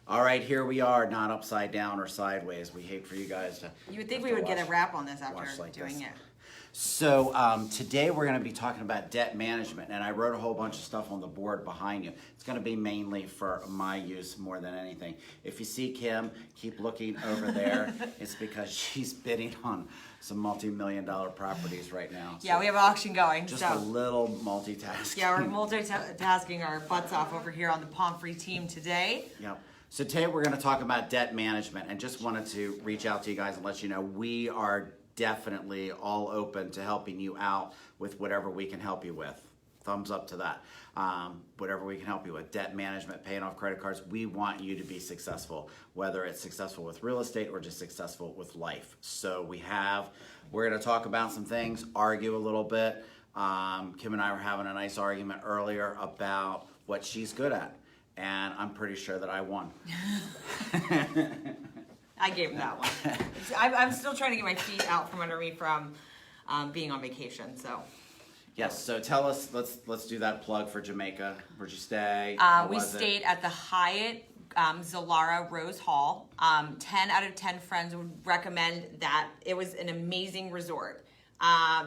All right, here we are, not upside down or sideways. We hate for you guys to. You would think we would get a wrap on this after like doing it. So today we're going to be talking about debt management, and I wrote a whole bunch of stuff on the board behind you. It's going to be mainly for my use more than anything. If you see Kim, keep looking over there. It's because she's bidding on some multi-million-dollar properties right now. Yeah, we have an auction going. Just a little multitasking. Yeah, we're multitasking our butts off over here on the Pomfrey team today. Yep. So today we're going to talk about debt management, and just wanted to reach out to you guys and let you know we are definitely all open to helping you out with whatever we can help you with. Thumbs up to that. Whatever we can help you with. Debt management, paying off credit cards. We want you to be successful, whether it's successful with real estate or just successful with life. So we're going to talk about some things, argue a little bit. Kim and I were having a nice argument earlier about what she's good at. And I'm pretty sure that I won. I gave him that one. I'm still trying to get my feet out from under me from being on vacation. So. Yes. So tell us. Let's do that plug for Jamaica. Where'd you stay? We stayed at the Hyatt Zilara Rose Hall. 10 out of 10 friends would recommend that. It was an amazing resort.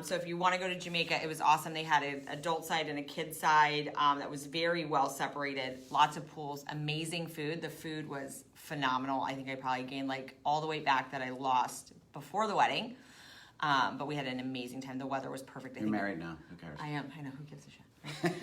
So if you want to go to Jamaica, it was awesome. They had an adult side and a kid side that was very well separated. Lots of pools, amazing food. The food was phenomenal. I think I probably gained like all the weight back that I lost before the wedding. But we had an amazing time. The weather was perfect. You're married now. Who cares? I am. I know. Who gives a shit? Right?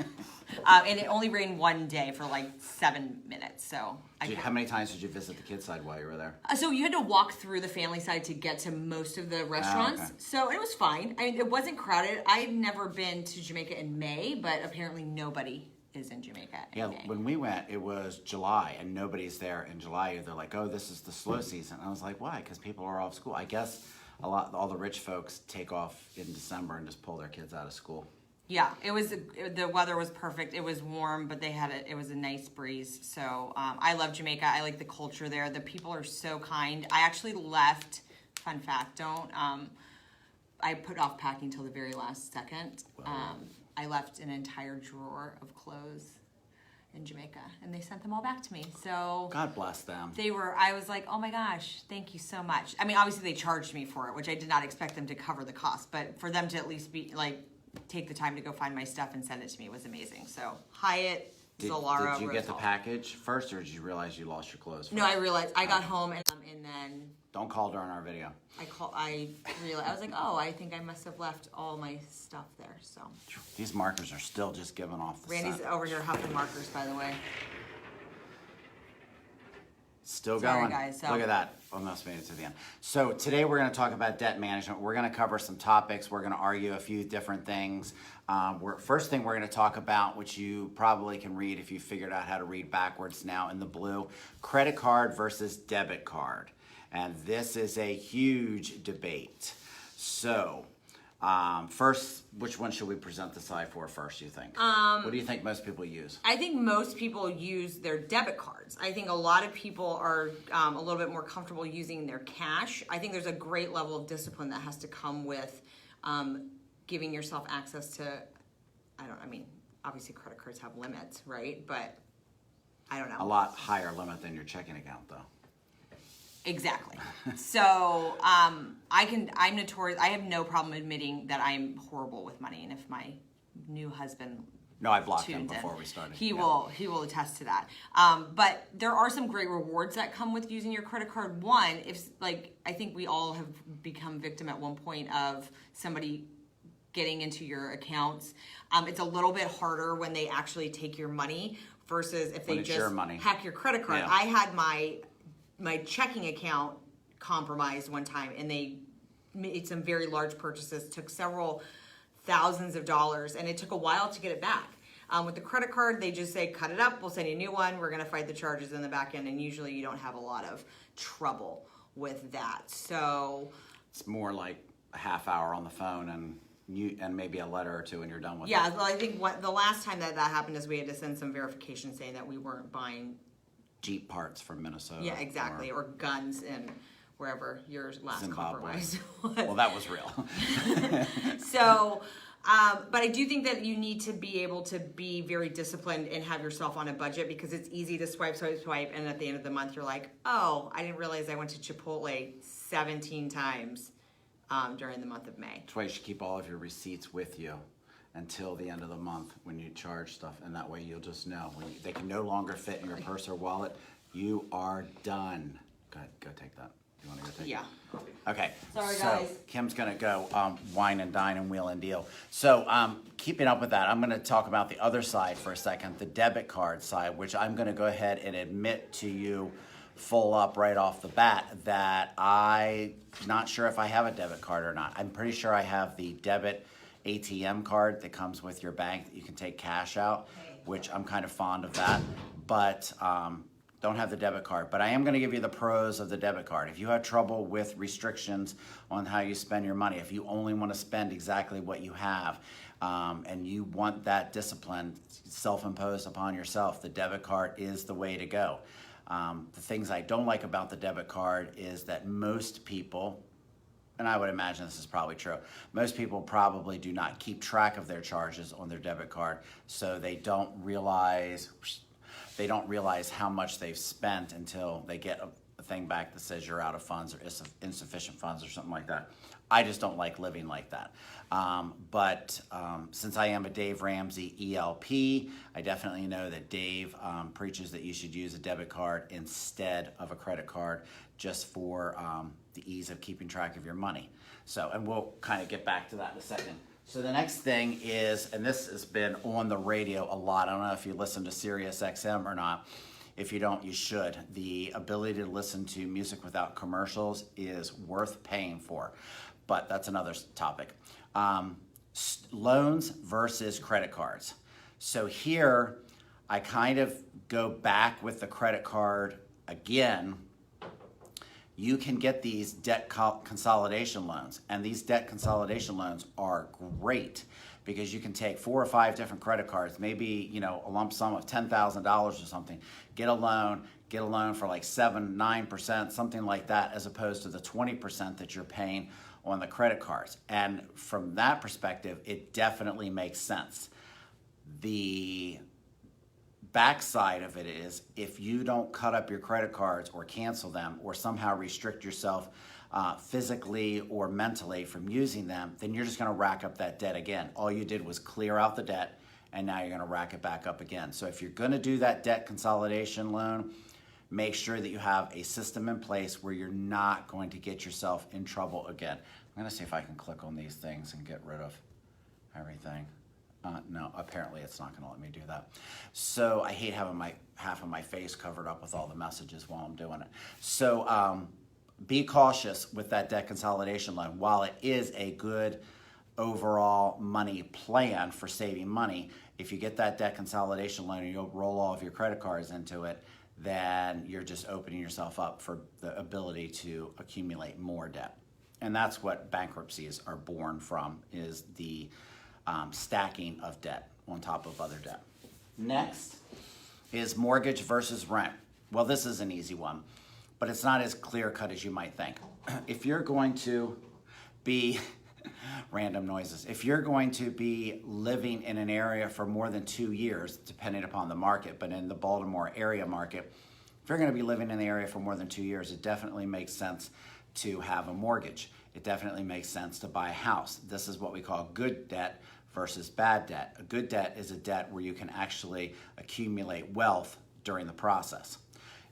And it only rained one day for like 7 minutes. So how many times did you visit the kids' side while you were there? So you had to walk through the family side to get to most of the restaurants. Okay. So it was fine. I mean, it wasn't crowded. I've never been to Jamaica in May, but apparently nobody is in Jamaica in May. When we went, it was July, and nobody's there in July. They're like, oh, this is the slow season. I was like, why? Because people are off school. I guess all the rich folks take off in December and just pull their kids out of school. Yeah, the weather was perfect. It was warm, but it was a nice breeze. So I love Jamaica. I like the culture there. The people are so kind. I actually left, fun fact, I put off packing till the very last second. I left an entire drawer of clothes in Jamaica, and they sent them all back to me. So God bless them. I was like, oh my gosh, thank you so much. I mean, obviously they charged me for it, which I did not expect them to cover the cost, but for them to at least be like, take the time to go find my stuff and send it to me was amazing. So Hyatt, Zilara. Did you get the package first, or did you realize you lost your clothes first? No, I realized. I got home and then. Don't call during our video. I realized. I was like, oh, I think I must have left all my stuff there. So. These markers are still just giving off the Randy's scent. over here huffing markers, by the way. Still Sorry, going. Guys, so. Look at that. Almost made it to the end. So today we're going to talk about debt management. We're going to cover some topics. We're going to argue a few different things. First thing we're going to talk about, which you probably can read if you figured out how to read backwards now in the blue, credit card versus debit card. And this is a huge debate. So first, which one should we present the side for first, you think? What do you think most people use? I think most people use their debit cards. I think a lot of people are a little bit more comfortable using their cash. I think there's a great level of discipline that has to come with giving yourself access to, obviously credit cards have limits, right? But I don't know. A lot higher limit than your checking account, though. Exactly. So I'm notorious. I have no problem admitting that I'm horrible with money, and if my new husband I blocked him before we started. He will attest to that. But there are some great rewards that come with using your credit card. One, I think we all have become victim at one point of somebody getting into your accounts. It's a little bit harder when they actually take your money versus if they just hack your credit card. Yeah. I had my checking account compromised one time, and they made some very large purchases, took several thousands of dollars, and it took a while to get it back. With the credit card, they just say, cut it up, we'll send you a new one, we're gonna fight the charges in the back end, and usually you don't have a lot of trouble with that. So it's more like a half hour on the phone and maybe a letter or two, and you're done with it. Yeah, I think the last time that happened is we had to send some verification saying that we weren't buying Jeep parts from Minnesota. Yeah, exactly, or guns in wherever your last Zimbabwe. compromise was. Well, that was real. So But I do think that you need to be able to be very disciplined and have yourself on a budget, because it's easy to swipe, and at the end of the month you're like, oh, I didn't realize I went to Chipotle 17 times during the month of May. That's why you should keep all of your receipts with you until the end of the month when you charge stuff, and that way you'll just know when they can no longer fit in your purse or wallet. You are done. Go ahead, go take that. You want to go take Yeah. it? Okay. Sorry, so guys. Kim's gonna go wine and dine and wheel and deal. So keeping up with that, I'm gonna talk about the other side for a second, the debit card side, which I'm gonna go ahead and admit to you full up right off the bat that I'm not sure if I have a debit card or not. I'm pretty sure I have the debit ATM card that comes with your bank that you can take cash out, which I'm kind of fond of that, but don't have the debit card. But I am going to give you the pros of the debit card. If you have trouble with restrictions on how you spend your money, if you only want to spend exactly what you have, and you want that discipline self-imposed upon yourself, the debit card is the way to go. The things I don't like about the debit card is that most people, and I would imagine this is probably true, most people probably do not keep track of their charges on their debit card, so they don't realize how much they've spent until they get a thing back that says you're out of funds or insufficient funds or something like that. I just don't like living like that. But since I am a Dave Ramsey ELP, I definitely know that Dave preaches that you should use a debit card instead of a credit card, just for the ease of keeping track of your money. So, and we'll kind of get back to that in a second. So the next thing is, and this has been on the radio a lot, I don't know if you listen to Sirius XM or not. If you don't, you should. The ability to listen to music without commercials is worth paying for, but that's another topic. Loans versus credit cards. So here, I kind of go back with the credit card again. You can get these debt consolidation loans, and these debt consolidation loans are great because you can take 4 or 5 different credit cards, maybe a lump sum of $10,000 or something, get a loan for like 7-9%, something like that, as opposed to the 20% that you're paying on the credit cards. And from that perspective, it definitely makes sense. The backside of it is, if you don't cut up your credit cards or cancel them or somehow restrict yourself physically or mentally from using them, then you're just going to rack up that debt again. All you did was clear out the debt, and now you're going to rack it back up again. So if you're going to do that debt consolidation loan, make sure that you have a system in place where you're not going to get yourself in trouble again. I'm going to see if I can click on these things and get rid of everything. No, apparently it's not going to let me do that. So I hate having half of my face covered up with all the messages while I'm doing it. So be cautious with that debt consolidation loan. While it is a good overall money plan for saving money, if you get that debt consolidation loan and you'll roll all of your credit cards into it, then you're just opening yourself up for the ability to accumulate more debt. And that's what bankruptcies are born from, is the stacking of debt on top of other debt. Next is mortgage versus rent. Well, this is an easy one, but it's not as clear-cut as you might think. If you're going to be random noises. If you're going to be living in an area for more than 2 years, depending upon the market, but in the Baltimore area market, if you're going to be living in the area for more than 2 years, it definitely makes sense to have a mortgage. It definitely makes sense to buy a house. This is what we call good debt versus bad debt. A good debt is a debt where you can actually accumulate wealth during the process.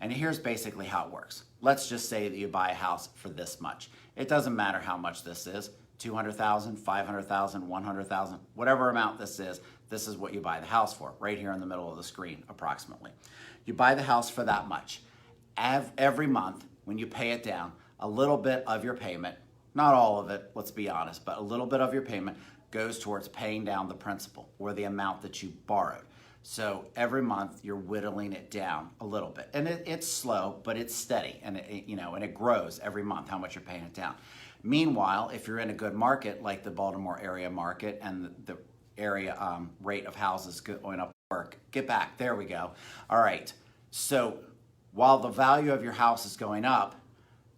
And here's basically how it works. Let's just say that you buy a house for this much. It doesn't matter how much this is, 200,000, 500,000, 100,000, whatever amount this is what you buy the house for, right here in the middle of the screen, approximately. You buy the house for that much. Every month, when you pay it down, a little bit of your payment, not all of it, let's be honest, but a little bit of your payment goes towards paying down the principal or the amount that you borrowed. So every month you're whittling it down a little bit, and it's slow, but it's steady, and it grows every month how much you're paying it down. Meanwhile, if you're in a good market like the Baltimore area market and the area rate of houses going up, get back, there we go. All right, so while the value of your house is going up,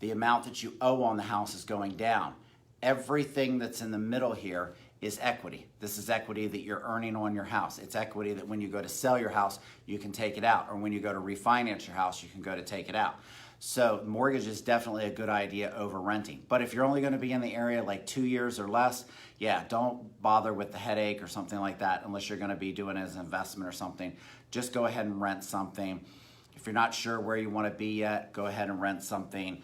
the amount that you owe on the house is going down. Everything that's in the middle here is equity. This is equity that you're earning on your house. It's equity that when you go to sell your house, you can take it out. Or when you go to refinance your house, you can go to take it out. So mortgage is definitely a good idea over renting. But if you're only going to be in the area like 2 years or less, yeah, don't bother with the headache or something like that unless you're going to be doing it as an investment or something. Just go ahead and rent something. If you're not sure where you want to be yet, go ahead and rent something.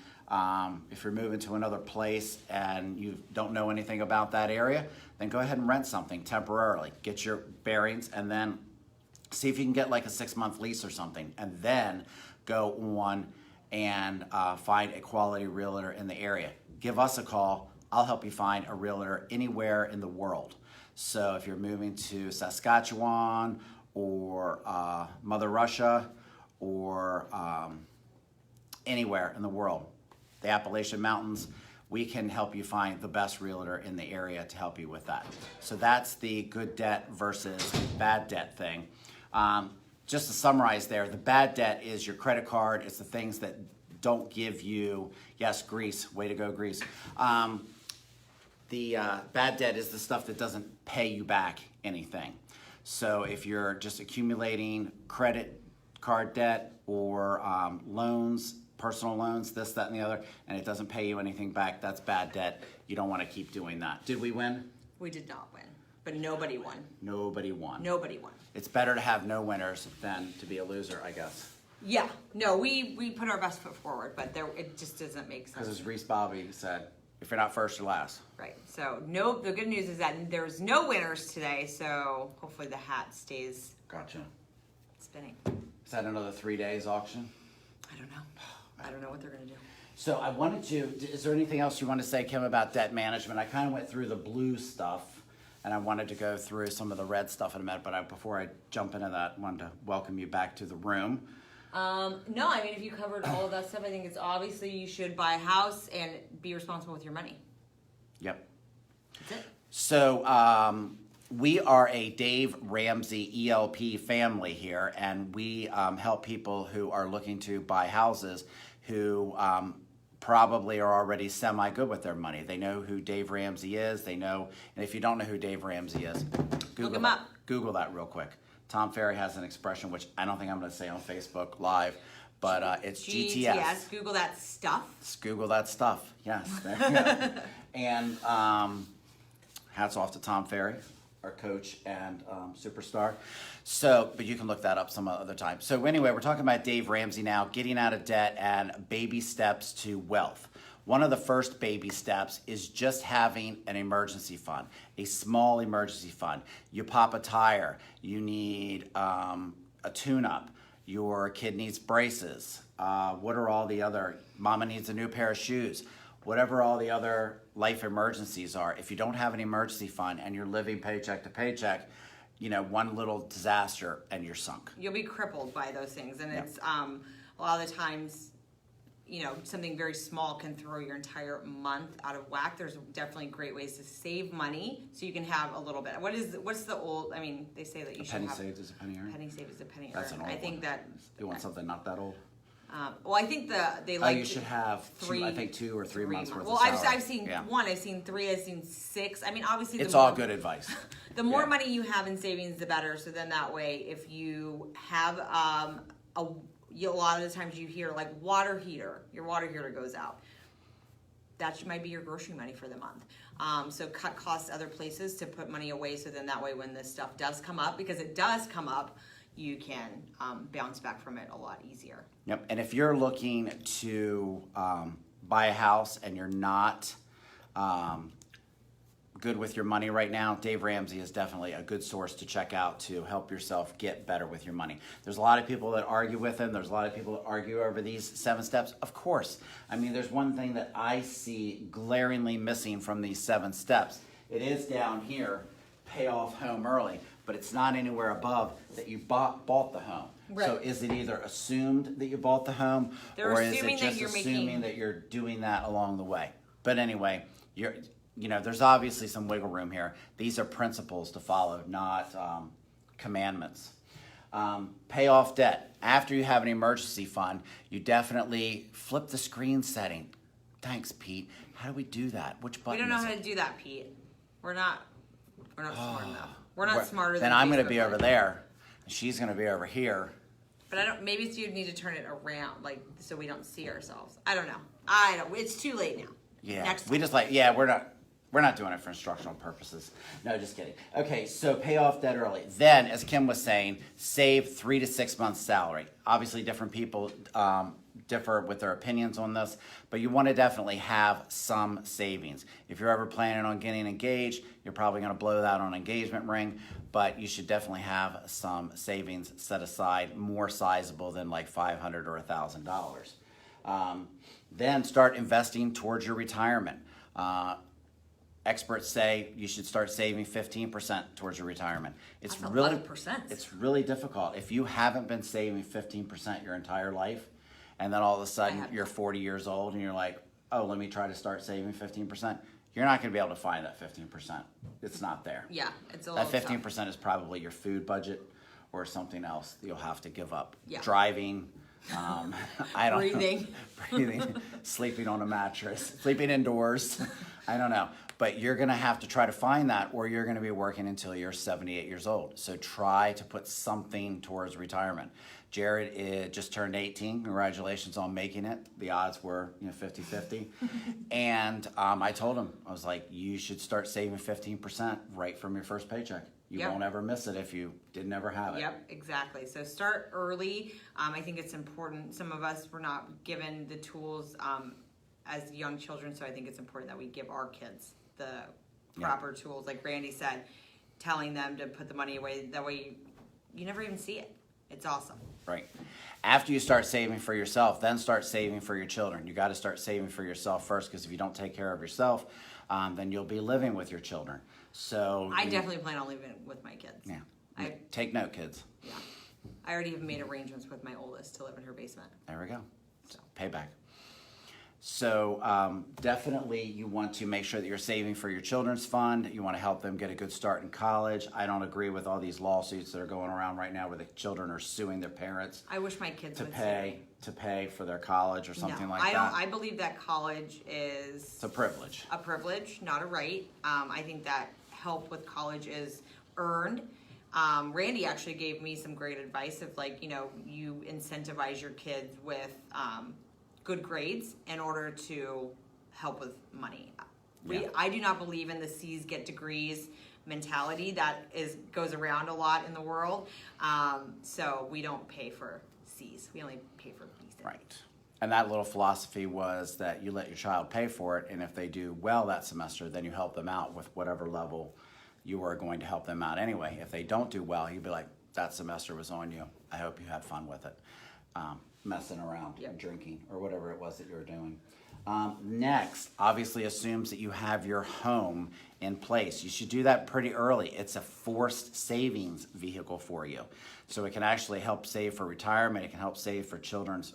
If you're moving to another place and you don't know anything about that area, then go ahead and rent something temporarily. Get your bearings and then see if you can get like a 6-month lease or something, and then go on and find a quality realtor in the area. Give us a call. I'll help you find a realtor anywhere in the world. So if you're moving to Saskatchewan or Mother Russia or anywhere in the world, the Appalachian Mountains, we can help you find the best realtor in the area to help you with that. So that's the good debt versus bad debt thing. Just to summarize there, the bad debt is your credit card. It's the things that don't give you, yes, Greece, way to go, Greece. The bad debt is the stuff that doesn't pay you back anything. So if you're just accumulating credit card debt or loans, personal loans, this, that, and the other, and it doesn't pay you anything back, that's bad debt. You don't want to keep doing that. Did we win? We did not win, but nobody won. Nobody won. Nobody won. It's better to have no winners than to be a loser, I guess. Yeah, no, we put our best foot forward, but it just doesn't make sense. Because as Reese Bobby said, if you're not first, you're last. Right. So the good news is that there's no winners today. So hopefully the hat stays Gotcha. spinning. Is that another 3 days auction? I don't know. I don't know what they're gonna do. So I wanted to, is there anything else you want to say, Kim, about debt management? I kind of went through the blue stuff, and I wanted to go through some of the red stuff in a minute, but before I jump into that, I wanted to welcome you back to the room. No, I mean, if you covered all of that stuff, I think it's obviously you should buy a house and be responsible with your money. Yep. That's it. So we are a Dave Ramsey ELP family here, and we help people who are looking to buy houses who probably are already semi-good with their money. They know who Dave Ramsey is. They know, and if you don't know who Dave Ramsey is, Look him up. Google that real quick. Tom Ferry has an expression, which I don't think I'm going to say on Facebook Live, but it's GTS. Google that stuff. Just Google that stuff. Yes. There you go. And hats off to Tom Ferry, our coach and superstar. So, but you can look that up some other time. So anyway, we're talking about Dave Ramsey now, getting out of debt and baby steps to wealth. One of the first baby steps is just having an emergency fund, a small emergency fund. You pop a tire, you need a tune-up, your kid needs braces, what are all the other, mama needs a new pair of shoes, whatever all the other life emergencies are. If you don't have an emergency fund and you're living paycheck to paycheck, you know, one little disaster and you're sunk. You'll be crippled by those things, and it's a lot of the times, you know, something very small can throw your entire month out of whack. There's definitely great ways to save money so you can have a little bit. What's the old? I mean, they say that you should have. A penny saved is a penny earned. Penny saved is a penny That's earned. an old I think one. that. You want something not that old? Well, I think they like. You should have three. I think 2 or 3 months worth Well, of salary. I've seen one. I've seen 3. I've seen 6. I mean, obviously, It's all good advice. The more money you have in savings, the better. So then that way, if you have a lot of the times you hear like water heater, your water heater goes out. That might be your grocery money for the month. So cut costs other places to put money away. So then that way, when this stuff does come up, because it does come up, you can bounce back from it a lot easier. Yep. And if you're looking to buy a house and you're not good with your money right now, Dave Ramsey is definitely a good source to check out to help yourself get better with your money. There's a lot of people that argue with him. There's a lot of people that argue over these 7 steps. Of course. I mean, there's one thing that I see glaringly missing from these 7 steps. It is down here, pay off home early, but it's not anywhere above that you bought the home. Right. So is it either assumed that you bought the home, They're or is assuming it that just you're assuming making- that you're doing that along the way? But anyway, there's obviously some wiggle room here. These are principles to follow, not commandments. Pay off debt. After you have an emergency fund, you definitely flip the screen setting. Thanks, Pete. How do we do that? Which We button don't know is how it? to do that, Pete. We're not We're not smart enough. We're not smarter than Then I'm going to Facebook be over like- there, and she's going to be over here. But I don't. Maybe you need to turn it around, like so we don't see ourselves. I don't know. It's too late now. Yeah, Next we time. just we're not doing it for instructional purposes. No, just kidding. Okay, so pay off debt early. Then, as Kim was saying, save 3 to 6 months' salary. Obviously, different people differ with their opinions on this, but you want to definitely have some savings. If you're ever planning on getting engaged, you're probably going to blow that on an engagement ring, but you should definitely have some savings set aside, more sizable than like $500 or $1,000. Then start investing towards your retirement. Experts say you should start saving 15% towards your retirement. It's That's a really, lot of percent. it's really difficult. If you haven't been saving 15% your entire life, and then all of a sudden you're 40 years old and you're like, oh, let me try to start saving 15%, you're not going to be able to find that 15%. It's not there. Yeah, it's a little That 15% is probably your food budget or something else that you'll have to give up. Yeah. Driving, I don't Breathing. breathing, sleeping on a mattress, sleeping indoors. I don't know. But you're going to have to try to find that, or you're going to be working until you're 78 years old. So try to put something towards retirement. Jared just turned 18. Congratulations on making it. The odds were 50-50. And I told him, I was like, you should start saving 15% right from your first paycheck. You Yep. won't ever miss it if you didn't ever have it. Yep, exactly. So start early. I think it's important. Some of us were not given the tools as young children, so I think it's important that we give our kids the proper tools. Like Randy said, telling them to put the money away. That way you never even see it. It's awesome. Right. After you start saving for yourself, then start saving for your children. You got to start saving for yourself first, because if you don't take care of yourself, then you'll be living with your children. So I definitely plan on living with my kids. Yeah. Take note, kids. Yeah. I already have made arrangements with my oldest to live in her basement. There we go. So. Payback. So definitely you want to make sure that you're saving for your children's fund. You want to help them get a good start in college. I don't agree with all these lawsuits that are going around right now where the children are suing their parents I wish my kids to would pay for their college or something like I that. don't. I believe that college is It's a privilege. a privilege, not a right. I think that help with college is earned. Randy actually gave me some great advice of you incentivize your kids with good grades in order to help with money. Yeah. I do not believe in the C's get degrees mentality that goes around a lot in the world. So we don't pay for C's. We only pay for B's. Right. And that little philosophy was that you let your child pay for it, and if they do well that semester, then you help them out with whatever level you are going to help them out anyway. If they don't do well, you'd be like, that semester was on you. I hope you had fun with it. Messing around, drinking, or whatever it was that you were doing. Next, obviously assumes that you have your home in place. You should do that pretty early. It's a forced savings vehicle for you. So it can actually help save for retirement. It can help save for children's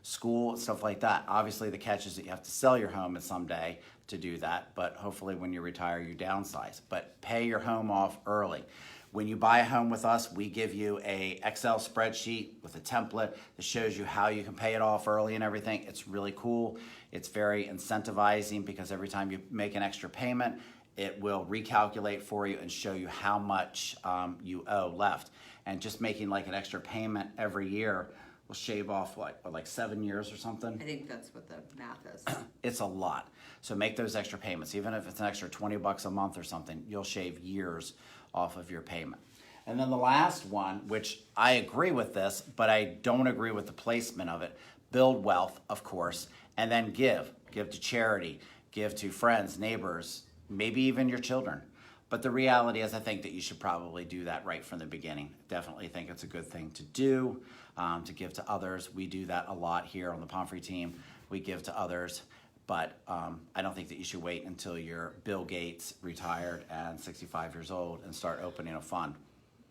school, stuff like that. Obviously the catch is that you have to sell your home someday to do that, but hopefully when you retire you downsize. But pay your home off early. When you buy a home with us, we give you a Excel spreadsheet with a template that shows you how you can pay it off early and everything. It's really cool. It's very incentivizing because every time you make an extra payment, it will recalculate for you and show you how much you owe left. And just making like an extra payment every year will shave off like 7 years or something. I think that's what the math is. It's a lot. So make those extra payments. Even if it's an extra $20 a month or something, you'll shave years off of your payment. And then the last one, which I agree with this, but I don't agree with the placement of it. Build wealth, of course, and then give. Give to charity, give to friends, neighbors, maybe even your children. But the reality is I think that you should probably do that right from the beginning. Definitely think it's a good thing to do, to give to others. We do that a lot here on the Pomfrey team. We give to others. But I don't think that you should wait until you're Bill Gates, retired, and 65 years old and start opening a fund.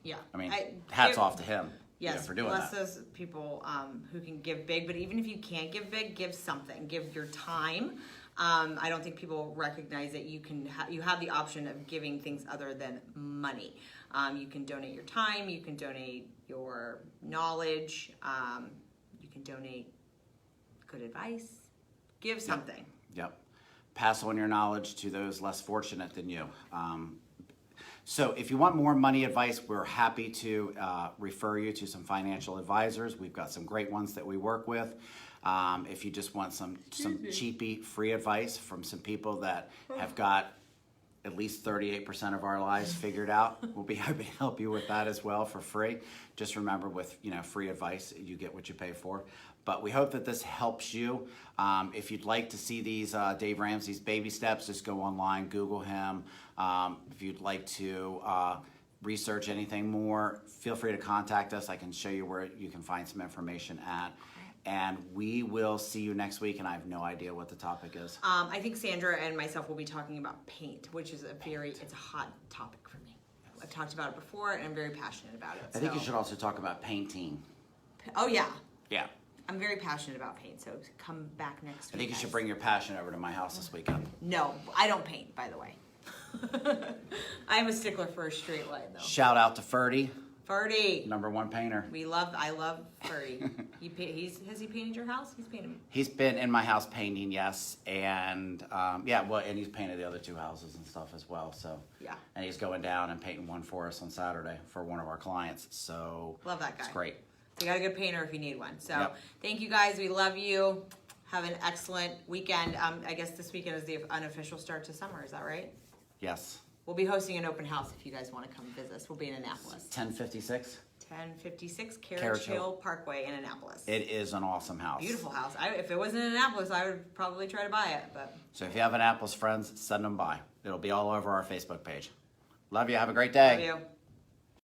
Yeah. I mean, hats off to him for doing bless that. those people who can give big. But even if you can't give big, give something. Give your time. I don't think people recognize that you have the option of giving things other than money. You can donate your time. You can donate your knowledge. You can donate good advice. Give something. Yep. Pass on your knowledge to those less fortunate than you. So if you want more money advice, we're happy to refer you to some financial advisors. We've got some great ones that we work with. If you just want some cheapy free advice from some people that have got at least 38% of our lives figured out, we'll be happy to help you with that as well for free. Just remember, with free advice, you get what you pay for. But we hope that this helps you. If you'd like to see these Dave Ramsey's baby steps, just go online, Google him. If you'd like to research anything more, feel free to contact us. I can show you where you can find some information at. And we will see you next week, and I have no idea what the topic is. I think Sandra and myself will be talking about paint, which is it's a hot topic for me. I've talked about it before, and I'm very passionate about it. I think you should also talk about painting. Oh, yeah. Yeah. I'm very passionate about paint, so come back next week. I think you should bring your passion over to my house this weekend. No, I don't paint, by the way. I'm a stickler for a straight line, though. Shout out to Ferdy, Ferdy. #1 painter. I love Ferdy. Has he painted your house? He's painted. He's been in my house painting, yes, and and he's painted the other 2 houses and stuff as well. So yeah, and he's going down and painting one for us on Saturday for one of our clients. So love that guy. It's great. You got a good painter if you need one. So Yep. Thank you guys. We love you. Have an excellent weekend. I guess this weekend is the unofficial start to summer. Is that right? Yes. We'll be hosting an open house if you guys want to come visit us. We'll be in Annapolis. 1056. 1056 Carriage Carriage Hill Hill Parkway in Annapolis. It is an awesome house. Beautiful house. If it wasn't in Annapolis, I would probably try to buy it. But So if you have Annapolis friends, send them by. It'll be all over our Facebook page. Love you. Have a great day. love you.